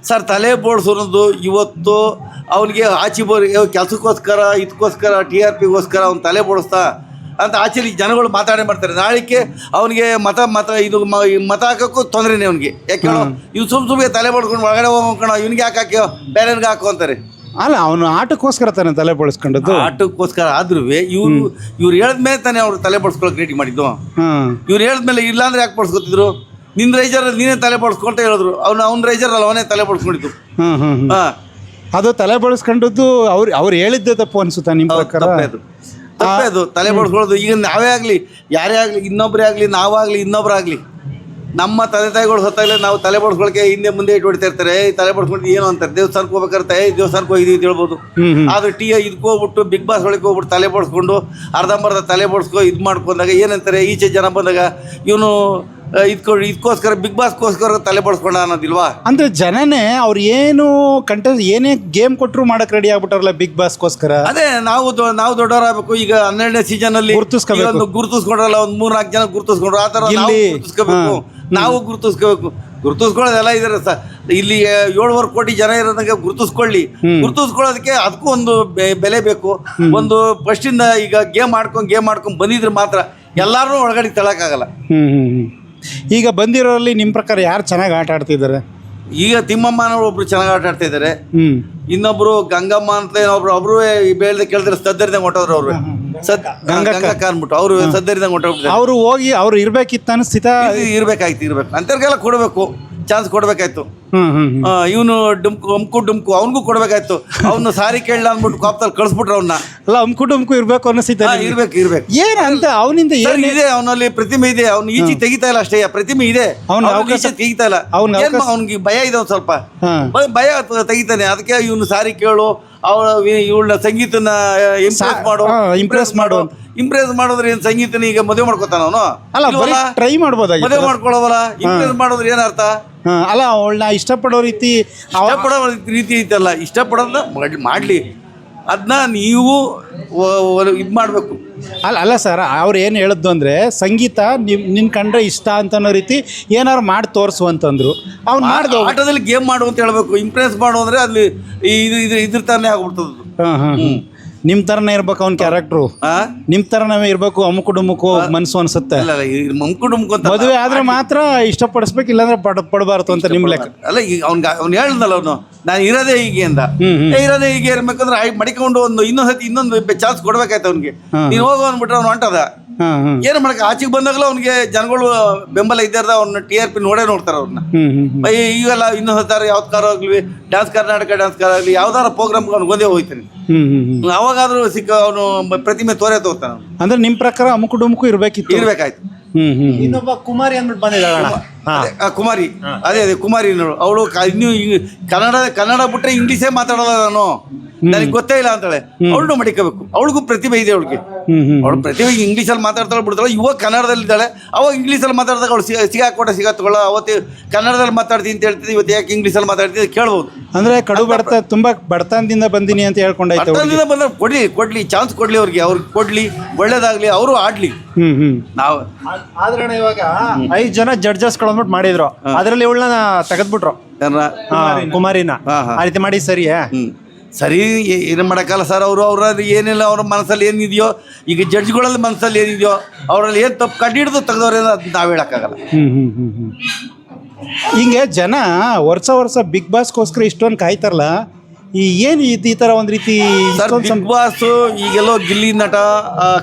Sir ತಲೆ ಬೋಳ್ಸೋದು ಇವತ್ತು ಅವನಿಗೆ ಆಚೆ ಕೆಲಸಕ್ಕೋಸ್ಕರ ಇದಕ್ಕೋಸ್ಕರ TRPಗೋಸ್ಕರ ಅವ್ನು ತಲೆ ಬೋಳಿಸ್ತಾ ಅಂತ ಆಚೆಲಿ ಜನಗಳು ಮಾತಾಡೇ ಮಾಡ್ತಾರೆ. ನಾಳಿಕೆ ಅವನಿಗೆ ಮತ ಹಾಕೋಕ್ಕೂ ತೊಂದರೆನೇ ಅವ್ನಿಗೆ. ಯಾಕೆ ಹೇಳೋ ಇವ್ ಸುಮ್ಮನೆ ತಲೆ ಬಡ್ಕೊಂಡು ಒಳಗಡೆ ಹೋಗೋಣ, ಇವ್ನಿಗೆ ಯಾಕೆ ಹಾಕ್ಯೋ ಬೇರೆಯವ್ರಿಗೆ ಹಾಕೋ ಅಂತಾರೆ. ಅಲ್ಲ ಅವನು ಆಟಕ್ಕೋಸ್ಕರ ತಾನೆ ತಲೆ ಬಳಸ್ಕೊಂಡದ್ದು. ಆಟಕ್ಕೋಸ್ಕರ ಆದ್ರೂ ಇವ್ರು ಹೇಳಿದ್ಮೇಲೆ ತಾನೇ ಅವ್ರು ತಲೆ ಬಡ್ಸ್ಕೊಳಕ್ ರೆಡಿ ಮಾಡಿದ್ದು. ಇವ್ರು ಹೇಳಿದ್ಮೇಲೆ ಇಲ್ಲಾಂದ್ರೆ ಯಾಕೆ ಬಡ್ಸ್ಕೊತಿದ್ರು? ನಿನ್ನ ರೈಜರಲ್ಲಿ ನೀನೇ ತಲೆ ಬಡ್ಸ್ಕೊಳ್ತಾ ಹೇಳಿದ್ರು. ಅವ್ನ ರೈಜರಲ್ಲಿ ಅವನೇ ತಲೆ ಬಡ್ಸ್ಕೊಂಡಿದ್ದು. ಅದು ತಲೆ ಬಳಸ್ಕೊಂಡದ್ದು ಅವ್ರು ಹೇಳಿದ್ದೆ ತಪ್ಪು ಅನ್ಸುತ್ತಾ ನಿಮ್ಮ ಪ್ರಕಾರ? ತಪ್ಪೇ ಅದು ತಲೆ ಬಡ್ಸ್ಕೊಳ್ಳೋದು. ಈಗ ನಾವೇ ಆಗಲಿ, ಯಾರೇ ಆಗಲಿ, ಇನ್ನೊಬ್ಬರೇ ಆಗಲಿ, ನಾವಾಗಲಿ, ಇನ್ನೊಬ್ಬರಾಗಲಿ, ನಮ್ಮ ತಂದೆ ತಾಯಿಗಳು ಹೊತ್ತಾಗಲೇ ನಾವು ತಲೆ ಬಡ್ಸ್ಕೊಳಕ್ಕೆ ಹಿಂದೆ ಮುಂದೆ ಇಟ್ಬಿಡ್ತಾ ಇರ್ತಾರೆ. ತಲೆ ಬಡ್ಸ್ಕೊಂಡು ಏನು ಅಂತಾರೆ, ದೇವಸ್ಥಾನಕ್ಕೆ ಹೋಗ್ಬೇಕಾದ್ರೆ ದೇವಸ್ಥಾನಕ್ಕೆ ಹೋಗಿದ್ದೀವಿ ಅಂತ ಹೇಳ್ಬೋದು. ಆದ್ರೆ ಇದಕ್ಕೆ ಹೋಗ್ಬಿಟ್ಟು ಬಿಗ್ ಬಾಸ್ ಒಳಗೆ ಹೋಗ್ಬಿಟ್ಟು ತಲೆ ಬಡ್ಸ್ಕೊಂಡು ಅರ್ಧಂಬರ್ಧ ತಲೆ ಬಡ್ಸ್ಕೊ ಇದು ಮಾಡ್ಕೊಂಡಾಗ ಏನಂತಾರೆ, ಈಚೆ ಜನ ಬಂದಾಗ ಇವನು ಇದಕ್ಕೋಸ್ಕರ ಬಿಗ್ ಬಾಸ್ಗೋಸ್ಕರ ತಲೆ ಬಡ್ಸ್ಕೊಂಡ ಅನ್ನೋದಿಲ್ವಾ? ಅಂದ್ರೆ ಜನನೇ ಅವ್ರು ಏನು ಏನೇ ಗೇಮ್ ಕೊಟ್ಟರು ಮಾಡಕ್ ರೆಡಿ ಆಗ್ಬಿಟ್ಟಾರಲ್ಲ ಬಿಗ್ ಬಾಸ್ಗೋಸ್ಕರ. ಅದೇ ನಾವು ದೊಡ್ಡವರಾಗಬೇಕು. ಈಗ 12ನೇ ಸೀಸನ್ ಅಲ್ಲಿ ಗುರುತಿಸ್ಕೊಂಡ್ರಲ್ಲ, ಒಂದ್ 3-4 ಜನ ಗುರುತಿಸ್ಕೊಂಡ್ರು. ಆ ತರ ನಾವು ಗುರುತಿಸ್ಕೊಳ್ಳೋದೆಲ್ಲ ಇದಾರೆ ಸರ್. ಇಲ್ಲಿ 7.5 ಕೋಟಿ ಜನ ಇರೋದಂಗೆ ಗುರುತಿಸ್ಕೊಳ್ಳೋದಕ್ಕೆ ಅದಕ್ಕೂ ಒಂದು ಬೆಲೆ ಬೇಕು. ಒಂದು ಫಸ್ಟಿಂದ ಈಗ ಗೇಮ್ ಮಾಡ್ಕೊಂಡು ಬಂದಿದ್ರೆ ಮಾತ್ರ ಎಲ್ಲಾರು ಒಳಗಡೆ ತಳಕ್ಕಾಗಲ್ಲ. ಈಗ ಬಂದಿರೋರಲ್ಲಿ ನಿಮ್ಮ ಪ್ರಕಾರ ಯಾರು ಚೆನ್ನಾಗಿ ಆಟ ಆಡ್ತಿದ್ದಾರೆ? ಈಗ ತಿಮ್ಮಮ್ಮನವ್ರು ಒಬ್ರು ಚೆನ್ನಾಗಿ ಆಟ ಆಡ್ತಾ ಇದ್ದಾರೆ. ಇನ್ನೊಬ್ರು ಗಂಗಮ್ಮ ಅಂತ ಒಬ್ರು ಬೇಳ್ದೆ ಕೇಳಿದ್ರೆ ಸದ್ದರಿದಂಗೆ ಹೊಟ್ಟೋದ್ರು. ಅವ್ರು ಗಂಗಕ್ಕ ಅಂದ್ಬಿಟ್ಟು ಅವ್ರು ಸದ್ದರಿದಂಗೆ ಹೊಟ್ಟೋಗ್ಬಿಟ್ಟಿದ್ದಾರೆ. ಅವರು ಹೋಗಿ ಅವ್ರು ಇರ್ಬೇಕಿತ್ತು ಅನಿಸ್ತಿತ್ತ? ಇರ್ಬೇಕಾಯ್ತು ಅಂತವ್ರಿಗೆಲ್ಲ ಕೊಡಬೇಕು, ಚಾನ್ಸ್ ಕೊಡ್ಬೇಕಾಯ್ತು. ಇವನು ಡುಮ್ಕು ಅವನಿಗೂ ಕೊಡ್ಬೇಕಾಯ್ತು. ಅವನು ಸಾರಿ ಕೇಳಲ್ಲ ಅಂದ್ಬಿಟ್ಟು ಕಾಪ್ತಲ್ಲಿ ಕಳಿಸ್ಬಿಟ್ರು ಅವನ್ನ. ಅಲ್ಲ ಡುಮ್ಕು ಇರ್ಬೇಕು ಅನ್ನಿಸ್ತಿದ್ದ. ಇರ್ಬೇಕು ಏನಂತ ಅವನಿಂದ ಏನಿದೆ, ಅವನಲ್ಲಿ ಪ್ರತಿಮೆ ಇದೆ. ಅವ್ನು ಈಚೆ ತೆಗಿತಾ ಇಲ್ಲ ಅಷ್ಟೇ, ಪ್ರತಿಮೆ ಇದೆ, ತೆಗಿತಾ ಇಲ್ಲ. ಅವ್ನಿಗೆ ಭಯ ಇದೆ, ಒಂದ್ ಸ್ವಲ್ಪ ಭಯ ತೆಗಿತಾನೆ. ಅದಕ್ಕೆ ಇವನು ಸಾರಿ ಕೇಳು, ಇವಳ ಸಂಗೀತನ ಇಂಪ್ರೆಸ್ ಮಾಡೋದ್ರೆ ಏನ್ ಸಂಗೀತನ ಈಗ ಮದುವೆ ಮಾಡ್ಕೋತಾನ ಅವನು? ಅಲ್ಲ ಟ್ರೈ ಮಾಡ್ಬೋದ, ಮದುವೆ ಮಾಡ್ಕೊಳ್ಳೋವಲ್ಲ. ಇಂಪ್ರೆಸ್ ಮಾಡೋದ್ರೆ ಏನ್ ಅರ್ಥ? ಅಲ್ಲ ಅವಳನ್ನ ಇಷ್ಟಪಡೋ ರೀತಿ ಐತಲ್ಲ. ಇಷ್ಟಪಡೋದನ್ನ ಮಾಡ್ಲಿ, ಅದನ್ನ ನೀವು ಇದು ಮಾಡಬೇಕು. ಅಲ್ಲ ಸರ್, ಅವ್ರು ಏನು ಹೇಳಿದ್ದು ಅಂದರೆ ಸಂಗೀತ ನಿನ್ನ ಕಂಡ್ರೆ ಇಷ್ಟ ಅಂತನೋ ರೀತಿ ಏನಾರು ಮಾಡಿ ತೋರಿಸು ಅಂತಂದ್ರು. ಅವ್ನು ಮಾಡಿದ ಆಟದಲ್ಲಿ ಗೇಮ್ ಮಾಡು ಅಂತ ಹೇಳ್ಬೇಕು. ಇಂಪ್ರೆಸ್ ಮಾಡು ಅಂದರೆ ಅಲ್ಲಿ ಇದ್ರ ಥರನೇ ಆಗ್ಬಿಡ್ತದೆ. ನಿಮ್ಮ ಥರನೇ ಇರ್ಬೇಕು ಅವ್ನ ಕ್ಯಾರೆಕ್ಟ್ರು, ನಿಮ್ಮ ಥರನೇ ಇರಬೇಕು. ಅಮುಕು ಡುಮುಕು ಮನಸ್ಸು ಅನ್ಸುತ್ತೆ. ಮದುವೆ ಆದರೆ ಮಾತ್ರ ಇಷ್ಟಪಡಿಸ್ಬೇಕು, ಇಲ್ಲಾಂದ್ರೆ ಪಡಬಾರ್ದು ಅಂತ ನಿಮ್ಮ ಲೆಕ್ಕ. ಅಲ್ಲ, ಈಗ ಅವ್ನು ಹೇಳ್ದಲ್ಲ, ಅವನು ನಾನು ಇರೋದೇ ಹೀಗೆ ಅಂತ. ಇರೋದೇ ಹೀಗೆ ಇರ್ಬೇಕಂದ್ರೆ ಮಡಿಕೊಂಡು ಇನ್ನೊಂದು ಚಾನ್ಸ್ ಕೊಡ್ಬೇಕಾಯ್ತು ಅವ್ನಿಗೆ. ನೀನು ಹೋಗೋ ಅಂದ್ಬಿಟ್ರೆ ಅವ್ನು ಹೊಂಟದ. ಏನು ಮಾಡಕ್ಕೆ ಆಚೆಗೆ ಬಂದಾಗಲೂ ಅವ್ನಿಗೆ ಜನಗಳು ಬೆಂಬಲ ಇದ್ದಾರ. ಅವ್ನ TRP ನೋಡ್ತಾರೆ ಅವ್ರನ್ನ. ಈಗೆಲ್ಲ ಇನ್ನೊಂದು ಯಾವ್ದಾರ ಆಗ್ಲಿ, ಡ್ಯಾನ್ಸ್ ಕರ್ನಾಟಕ ಆಗಲಿ, ಯಾವ್ದಾರ ಪ್ರೋಗ್ರಾಮ್ಗೆ ಅವ್ನು ಒಂದೇ ಹೋಗ್ತಾನೆ. ಅವಾಗಾದ್ರೂ ಅವನು ಪ್ರತಿಮೆ ತೋರ್ತಾನ. ಅಂದ್ರೆ ನಿಮ್ ಪ್ರಕಾರ ಅಮುಕು ಡುಮುಕು ಇರ್ಬೇಕಾಯ್ತು. ಇನ್ನೊಬ್ಬ ಕುಮಾರಿ ಅಂದ್ಬಿಟ್ಟು ಬಂದಿದ್ದಾಳ. ಕುಮಾರಿ, ಅದೇ ಕುಮಾರಿ ಅವಳು ಇನ್ನು ಕನ್ನಡ ಬಿಟ್ರೆ ಇಂಗ್ಲೀಷೇ ಮಾತಾಡೋಲ್ಲ. ನನಗೆ ಗೊತ್ತೇ ಇಲ್ಲ ಅಂತಾಳೆ. ಅವಳನ್ನು ಮಡಿಕೋಬೇಕು. ಅವಳಿಗೂ ಪ್ರತಿಭೆ ಇದೆ. ಅವಳು ಪ್ರತಿಭೆ ಇಂಗ್ಲೀಷಲ್ಲಿ ಮಾತಾಡ್ತಾಳೆ ಬಿಡ್ತಾಳೆ. ಇವಾಗ ಕನ್ನಡದಲ್ಲಿ ಇದ್ದಾಳೆ. ಅವಾಗ ಇಂಗ್ಲೀಷಲ್ಲಿ ಮಾತಾಡಿದಾಗ ಅವಳು ಸಿಗಾಕೊಳ್ಳ. ಅವತ್ತು ಕನ್ನಡದಲ್ಲಿ ಮಾತಾಡ್ತೀನಿ ಅಂತ ಹೇಳ್ತಿದ್ದೆ, ಇವತ್ತು ಯಾಕೆ ಇಂಗ್ಲೀಷಲ್ಲಿ ಮಾತಾಡ್ತಿದ್ದೆ ಕೇಳ್ಬೋದು. ಅಂದ್ರೆ ತುಂಬಾ ಬಡತನದಿಂದ ಬಂದಿನಿ ಅಂತ ಹೇಳ್ಕೊಂಡಾಯ್ತು. ಬಂದ್ರೆ ಕೊಡ್ಲಿ ಚಾನ್ಸ್ ಕೊಡ್ಲಿ, ಅವ್ರಿಗೆ ಕೊಡ್ಲಿ, ಒಳ್ಳೇದಾಗ್ಲಿ, ಅವರು ಆಡ್ಲಿ. ನಾವು ಆದ್ರೆ ಇವಾಗ 5 ಜನ ಜಡ್ಜಸ್ಗಳು ಮಾಡಿದ್ರು, ಅದ್ರಲ್ಲಿ ಇವಳನ್ನ ತೆಗೆದ್ಬಿಟ್ರು, ಕುಮಾರಿನ. ಆ ರೀತಿ ಮಾಡಿ ಸರಿ ಏನು ಮಾಡೋಕ್ಕಲ್ಲ ಸರ್. ಅವ್ರಲ್ಲಿ ಏನಿಲ್ಲ, ಅವ್ರ ಮನಸ್ಸಲ್ಲಿ ಏನಿದೆಯೋ, ಈಗ ಜಡ್ಜ್ಗಳಲ್ಲಿ ಮನಸ್ಸಲ್ಲಿ ಏನಿದೆಯೋ, ಅವರಲ್ಲಿ ಏನು ತಪ್ಪು ಕಂಡಿಡ್ದು ತೆಗೆದವ್ರೇನೋ ಅದು ನಾವು ಹೇಳೋಕ್ಕಾಗಲ್ಲ. ಹಿಂಗೆ ಜನ ವರ್ಷ ಬಿಗ್ ಬಾಸ್ಗೋಸ್ಕರ ಇಷ್ಟೊಂದು ಕಾಯ್ತಾರಲ್ಲ, ಏನು ಈ ಥರ ಒಂದು ರೀತಿ ಬಿಗ್ ಬಾಸ್? ಈಗೆಲ್ಲೋ ಗಿಲ್ಲಿ ನಟ,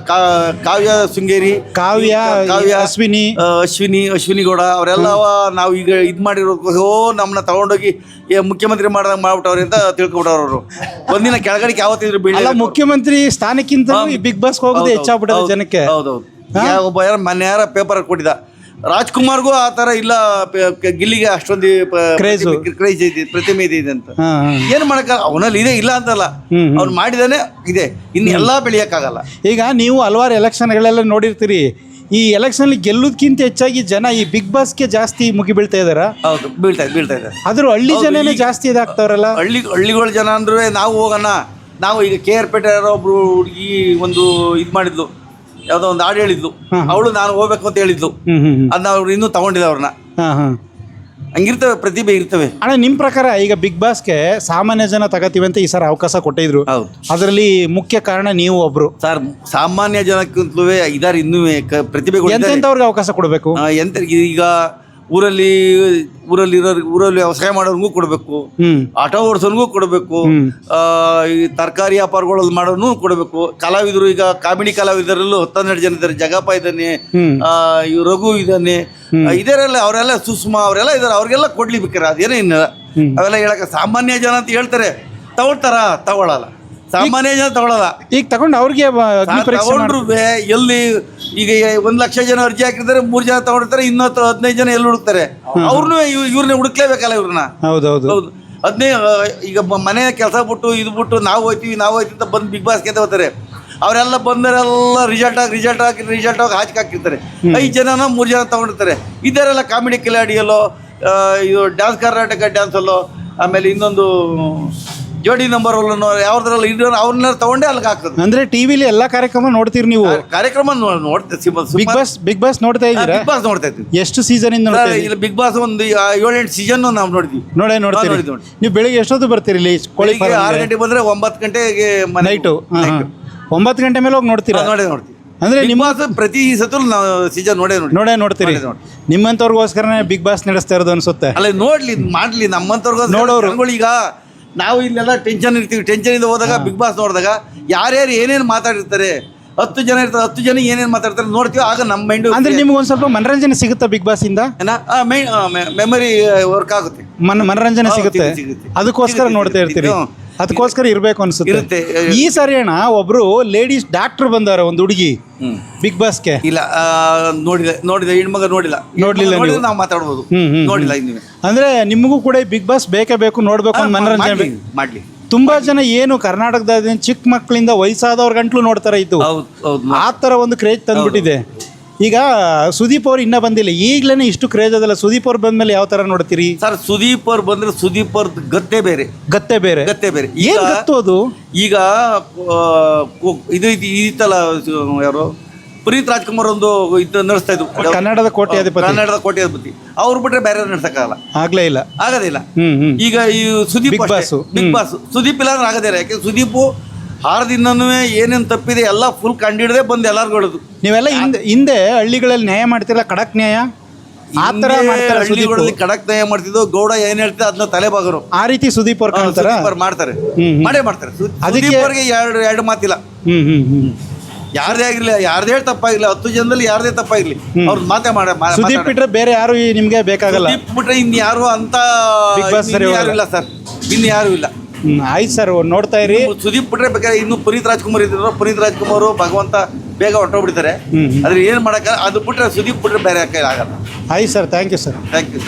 ಕಾವ್ಯ ಶೃಂಗೇರಿ, ಕಾವ್ಯ ಅಶ್ವಿನಿ ಗೌಡ ಅವರೆಲ್ಲ ನಾವು ಈಗ ಇದು ಮಾಡಿರೋದು ನಮ್ಮನ್ನ ತಗೊಂಡೋಗಿ ಮುಖ್ಯಮಂತ್ರಿ ಮಾಡ್ಬಿಟ್ಟವ್ರೆ ಅಂತ ತಿಳ್ಕೊಬಿಟ್ಟವ್ರು. ಅವರು ಒಂದಿನ ಕೆಳಗಡೆಗೆ ಯಾವತ್ತಿದ್ರು ಬೀಳ. ಮುಖ್ಯಮಂತ್ರಿ ಸ್ಥಾನಕ್ಕಿಂತ ಬಿಗ್ ಬಾಸ್ ಹೋಗೋದು ಹೆಚ್ಚಾಗ್ಬಿಟ್ಟದ ಜನಕ್ಕೆ. ಹೌದೌದು. ಒಬ್ಬ ಮೊನ್ನೆ ಪೇಪರ್ ಕೊಟ್ಟಿದ್ದ, ರಾಜ್ಕುಮಾರ್ಗೂ ಆ ತರ ಇಲ್ಲ, ಗಿಲ್ಲಿಗೆ ಅಷ್ಟೊಂದು ಕ್ರೇಜ್ ಇದೆ, ಪ್ರತಿಮೆ ಇದೆ ಅಂತ. ಏನ್ ಮಾಡಕ್ಕ, ಅವನಲ್ಲಿ ಇದೆ, ಇಲ್ಲ ಅಂತಲ್ಲ, ಅವ್ನು ಮಾಡಿದಾನೆ ಇದೆ. ಇನ್ನು ಎಲ್ಲಾ ಬೆಳೆಯಕ್ಕಾಗಲ್ಲ. ಈಗ ನೀವು ಹಲವಾರು ಎಲೆಕ್ಷನ್ಗಳೆಲ್ಲ ನೋಡಿರ್ತೀರಿ. ಈ ಎಲೆಕ್ಷನ್ ಗೆಲ್ಲೋದಕ್ಕಿಂತ ಹೆಚ್ಚಾಗಿ ಜನ ಈ ಬಿಗ್ ಬಾಸ್ಗೆ ಜಾಸ್ತಿ ಮುಗಿ ಬೀಳ್ತಾ ಇದಾರ. ಹೌದು, ಬೀಳ್ತಾ ಇದ್ದಾರೆ. ಆದ್ರೂ ಹಳ್ಳಿ ಜನನೇ ಜಾಸ್ತಿ ಇದಾಗ್ತಾವ್ರಲ್ಲ. ಹಳ್ಳಿಗಳ ಜನ ಅಂದ್ರೆ ನಾವು ಹೋಗೋಣ. ನಾವು ಈಗ KR ಪೇಟೆ ಒಬ್ರು ಹುಡುಗಿ ಒಂದು ಇದು ಮಾಡಿದ್ಲು, ಯಾವುದೋ ಒಂದು ಹಾಡು ಹೇಳಿದ್ಲು. ಅವಳು ನಾನು ಹೋಗ್ಬೇಕು ಅಂತ ಹೇಳಿದ್ಲು. ಅದನ್ನ ಅವ್ರು ಇನ್ನೂ ತಗೊಂಡಿದ್ದ ಅವ್ರನ್ನ. ಹಂಗಿರ್ತವೆ, ಪ್ರತಿಭೆ ಇರ್ತವೆ. ಅಣ್ಣ ನಿಮ್ಮ ಪ್ರಕಾರ ಈಗ ಬಿಗ್ ಬಾಸ್ಗೆ ಸಾಮಾನ್ಯ ಜನ ತಗೋತೀವಿ ಅಂತ ಈ ಸರ್ ಅವಕಾಶ ಕೊಟ್ಟಿದ್ರು, ಹೌದು ಅದರಲ್ಲಿ ಮುಖ್ಯ ಕಾರಣ ನೀವು ಒಬ್ರು. ಸರ್, ಸಾಮಾನ್ಯ ಜನಕ್ಕಿಂತಲೂ ಇದಾರೆ ಇನ್ನೂ ಪ್ರತಿಭೆಗಳು. ಎಂತೆಂಥವ್ರಿಗೆ ಅವಕಾಶ ಕೊಡಬೇಕು? ಎಂತ ಈಗ ಊರಲ್ಲಿ ವ್ಯವಸಾಯ ಮಾಡೋರ್ಗೂ ಕೊಡಬೇಕು, ಆಟೋ ಓಡಿಸೋರ್ಗೂ ಕೊಡಬೇಕು, ಈ ತರಕಾರಿ ವ್ಯಾಪಾರಗಳಲ್ಲಿ ಮಾಡೋನು ಕೊಡಬೇಕು, ಕಲಾವಿದರು ಈಗ ಕಾಮಿಡಿ ಕಲಾವಿದರಲ್ಲೂ 12 ಜನ ಇದ್ದಾರೆ. ಜಗಪ್ಪ ಇದ್ದಾನೆ, ಈ ರಘು ಇದ್ದಾನೆ, ಇದರೆಲ್ಲ ಅವರೆಲ್ಲ ಸುಷ್ಮಾ ಅವರೆಲ್ಲ ಇದ್ದಾರೆ. ಅವ್ರಿಗೆಲ್ಲ ಕೊಡ್ಲಿ ಬೇಕಾರೆ, ಅದೇನೇ ಇನ್ನ ಅವೆಲ್ಲ ಹೇಳಕ್ಕೆ ಸಾಮಾನ್ಯ ಜನ ಅಂತ ಹೇಳ್ತಾರೆ. ತಗೊಳ್ಳಲ್ಲ, ಸಾಮಾನ್ಯ ಜನ ತಗೊಳ್ಳಲ್ಲ. ಈಗ ತಗೊಂಡು ಅವ್ರಿಗೆ ತಗೊಂಡ್ರು ಎಲ್ಲಿ ಈಗ 1 ಲಕ್ಷ ಜನ ಅರ್ಜಿ ಹಾಕಿರ್ತಾರೆ, 3 ಜನ ತಗೊಂಡಿರ್ತಾರೆ, 15 ಜನ ಎಲ್ಲಿ ಹುಡುಕ್ತಾರೆ? ಅವ್ರನ್ನೂ ಇವ್ರನ್ನ ಹುಡುಕ್ಲೇಬೇಕಲ್ಲ ಇವ್ರನ್ನ. ಹೌದು 15 ಈಗ ಮನೆ ಕೆಲಸ ಬಿಟ್ಟು ನಾವು ಹೋಯ್ತೀವಿ ಅಂತ ಬಂದು ಬಿಗ್ ಬಾಸ್ಗೆ ಅಂತ ಹೋಗ್ತಾರೆ. ಅವರೆಲ್ಲ ಬಂದವರೆಲ್ಲ ರಿಸಲ್ಟ್ ಆಗಿ ಹಾಕಿರ್ತಾರೆ. 5 ಜನನ 3 ಜನ ತಗೊಂಡಿರ್ತಾರೆ. ಇದರೆಲ್ಲ ಕಾಮಿಡಿ ಕಿಲಾಡಿಯಲ್ಲೋ, ಇದು ಡ್ಯಾನ್ಸ್ ಕರ್ನಾಟಕ ಡ್ಯಾನ್ಸಲ್ಲೋ, ಆಮೇಲೆ ಇನ್ನೊಂದು ಜೋಡಿ ನಂಬರ್ ಯಾವ್ದ್ರಲ್ಲ ಇದ್ರು ಅವ್ರನ್ನ ತಗೊಂಡೇ ಅಲ್ಲಿಗೆ ಹಾಕೋದು. ಅಂದ್ರೆ ಟಿವಿಲಿ ಎಲ್ಲಾ ಕಾರ್ಯಕ್ರಮ ನೋಡ್ತೀರಿ ನೀವು? ಕಾರ್ಯಕ್ರಮ ನೋಡ್ತೀವಿ. ಬಿಗ್ ಬಾಸ್ ನೋಡ್ತಾ ಇದ್ದೀರಾ? ಬಿಗ್ ಬಾಸ್ ನೋಡ್ತಾ ಇದ್ದೀವಿ. ಎಷ್ಟು ಸೀಸನ್ ಇಂದ ಇಲ್ಲ, ಬಿಗ್ ಬಾಸ್ ಒಂದು 7-8 ಸೀಸನ್ ನಾವು ನೋಡಿದ್ವಿ. ನೋಡ್ತೀರಿ. ನೀವು ಬೆಳಿಗ್ಗೆ ಎಷ್ಟೊತ್ತು ಬರ್ತೀರಿ ಇಲ್ಲಿ? 6 ಗಂಟೆಗೆ ಬಂದ್ರೆ 9 ಗಂಟೆಗೆ ನೈಟು 9 ಗಂಟೆ ಮೇಲೆ ಹೋಗಿ ನೋಡ್ತೀರಾ? ನೋಡ್ತೀವಿ. ಅಂದ್ರೆ ನಿಮ್ಮ ಪ್ರತಿ ಸತ್ತು ನಾವು ಸೀಸನ್ ನೋಡ್ತೀರಿ. ನಿಮ್ಮಂತವ್ರಿಗೋಸ್ಕರನೇ ಬಿಗ್ ಬಾಸ್ ನಡೆಸ್ತಾ ಇರೋದು ಅನ್ಸುತ್ತೆ. ಅಲ್ಲ, ಮಾಡ್ಲಿ ನಮ್ಮಂತವ್ರಿಗೋಸ್ಕರ ನೋಡೋರು. ಈಗ ನಾವು ಇಲ್ಲೆಲ್ಲ ಟೆನ್ಷನ್ ಇಂದ ಹೋದಾಗ ಬಿಗ್ ಬಾಸ್ ನೋಡಿದಾಗ ಯಾರ್ಯಾರು ಏನೇನು ಮಾತಾಡಿರ್ತಾರೆ, 10 ಜನ ಇರ್ತಾರೆ, 10 ಜನ ಏನೇನು ಮಾತಾಡ್ತಾರೆ ನೋಡ್ತೀವಿ. ಆಗ ನಮ್ಮ ಮೈಂಡ್ ಅಂದ್ರೆ ನಿಮ್ಗೆ ಒಂದ್ ಸ್ವಲ್ಪ ಮನರಂಜನೆ ಸಿಗುತ್ತಾ ಬಿಗ್ ಬಾಸ್ ಇಂದ? ಮೆಮರಿ ವರ್ಕ್ ಆಗುತ್ತೆ, ಮನರಂಜನೆ ಸಿಗುತ್ತೆ. ಅದಕ್ಕೋಸ್ಕರ ನೋಡ್ತಾ ಇರ್ತೀರಿ, ಅದಕ್ಕೋಸ್ಕರ ಇರ್ಬೇಕು ಅನ್ಸುತ್ತೆ. ಈ ಸರಿ ಅಣ್ಣ ಒಬ್ರು ಲೇಡೀಸ್ ಡಾಕ್ಟರ್ ಬಂದವ್ರೆ, ಒಂದು ಹುಡುಗಿ ಬಿಗ್ ಬಾಸ್ಗೆ. ಇಲ್ಲ, ನೋಡಿದ ಹೆಣ್ಮಗ ನೋಡಿಲ್ಲ ನಾವು ಮಾತಾಡ್ಬೋದು. ನೋಡಿಲ್ಲ ಇನ್ನು. ಅಂದ್ರೆ ನಿಮಗೂ ಕೂಡ ಬಿಗ್ ಬಾಸ್ ಬೇಕೇ ಬೇಕು, ನೋಡ್ಬೇಕು ಅಂತ ಮನರಂಜನೆ ಮಾಡ್ಲಿ. ತುಂಬಾ ಜನ ಏನು ಕರ್ನಾಟಕದ ಚಿಕ್ಕ ಮಕ್ಕಳಿಂದ ವಯಸ್ಸಾದವ್ರ ಗಂಟ್ಲು ನೋಡ್ತಾರೆ. ಇದು ಆ ತರ ಒಂದು ಕ್ರೇಜ್ ತಂದ್ಬಿಟ್ಟಿದೆ. ಈಗ ಸುದೀಪ್ ಅವ್ರು ಇನ್ನೂ ಬಂದಿಲ್ಲ, ಈಗ್ಲೇನೆ ಇಷ್ಟು ಕ್ರೇಜ್ ಅದಲ್ಲ. ಸುದೀಪ್ ಅವ್ರು ಬಂದ್ಮೇಲೆ ಯಾವ ತರ ನೋಡ್ತೀರಿ ಸರ್? ಸುದೀಪ್ ಅವ್ರು ಬಂದ್ರೆ ಸುದೀಪ್ ಅವ್ರ ಗತ್ತೆ ಬೇರೆ. ಏನ್ ಗತ್ತು ಅದು? ಈಗ ಇದು ಇತ್ತಲ್ಲ, ಯಾರು ಪುನೀತ್ ರಾಜ್ಕುಮಾರ್ ಒಂದು ಇದು ನಡೆಸ್ತಾ ಇದ್ರು, ಕನ್ನಡದ ಕೋಟ್ಯಾಧಿಪತಿ. ಅವ್ರು ಬಿಟ್ರೆ ಬೇರೆ ನಡ್ಸಕ್ಕಾಗಲ್ಲ, ಆಗೋದಿಲ್ಲ. ಈಗ ಈ ಸುದೀಪ್ ಬಿಗ್ ಬಾಸ್ ಸುದೀಪ್ ಇಲ್ಲ ಅಂದ್ರೆ ಆಗೋದಿಲ್ಲ. ಯಾಕೆ ಸುದೀಪ್ ಹಾರದಿಂದನೂ ಏನೇನು ತಪ್ಪಿದೆ ಎಲ್ಲ ಫುಲ್ ಕಂಡಿಡದೆ ಬಂದು ಎಲ್ಲಾರ್ಗೂ ಹೇಳೋದು. ನೀವೆಲ್ಲ ಹಿಂದೆ ಹಳ್ಳಿಗಳಲ್ಲಿ ನ್ಯಾಯ ಮಾಡ್ತಿಲ್ಲ, ಖಡಕ್ ನ್ಯಾಯ ಆ ತರ ಹಳ್ಳಿಗಳಲ್ಲಿ ಖಡಕ್ ನ್ಯಾಯ ಮಾಡ್ತಿದ್ದು. ಗೌಡ ಏನ್ ಹೇಳ್ತಿದ್ದೆ ಅದನ್ನ ತಲೆಬಾಗರು. ಆ ರೀತಿ ಸುದೀಪ್ ಅವ್ರು ಮಾಡ್ತಾರೆ. ಸುದೀಪ್ ಅವ್ರಿಗೆ ಎರಡು ಮಾತಿಲ್ಲ. ಯಾರದೇ ಆಗಿರ್ಲಿ, ಯಾರದೇ ತಪ್ಪಾಗಿರ್ಲಿ, 10 ಜನದಲ್ಲಿ ಯಾರದೇ ತಪ್ಪಾಗಿರ್ಲಿ, ಅವ್ರ ಮಾತೇ ಸುದೀಪ್ ಬಿಟ್ರೆ ಬೇರೆ ಯಾರು ನಿಮ್ಗೆ ಬೇಕಾಗಲ್ಲ. ಸುದೀಪ್ ಬಿಟ್ರೆ ಇನ್ಯಾರು ಅಂತ ಯಾರು ಇಲ್ಲ ಸರ್, ಇನ್ಯಾರು ಇಲ್ಲ. ಆಯ್ತು ಸರ್, ನೋಡ್ತಾ ಇರಿ. ಸುದೀಪ್ ಬಿಟ್ರೆ ಬೇಕಾದ್ರೆ ಇನ್ನು ಪುನೀತ್ ರಾಜ್ಕುಮಾರ್ ಇದ್ರು. ಪುನೀತ್ ರಾಜ್ಕುಮಾರ್ ಭಗವಂತ ಬೇಗ ಹೊರಟೋಗ್ಬಿಡ್ತಾರೆ. ಅದ್ರ ಏನ್ ಮಾಡಕ್ಕ, ಅದು ಬಿಟ್ರೆ ಸುದೀಪ್ ಬಿಟ್ರೆ ಬೇರೆ ಆಗಲ್ಲ. ಆಯ್ತು sir, thank you sir. Thank you.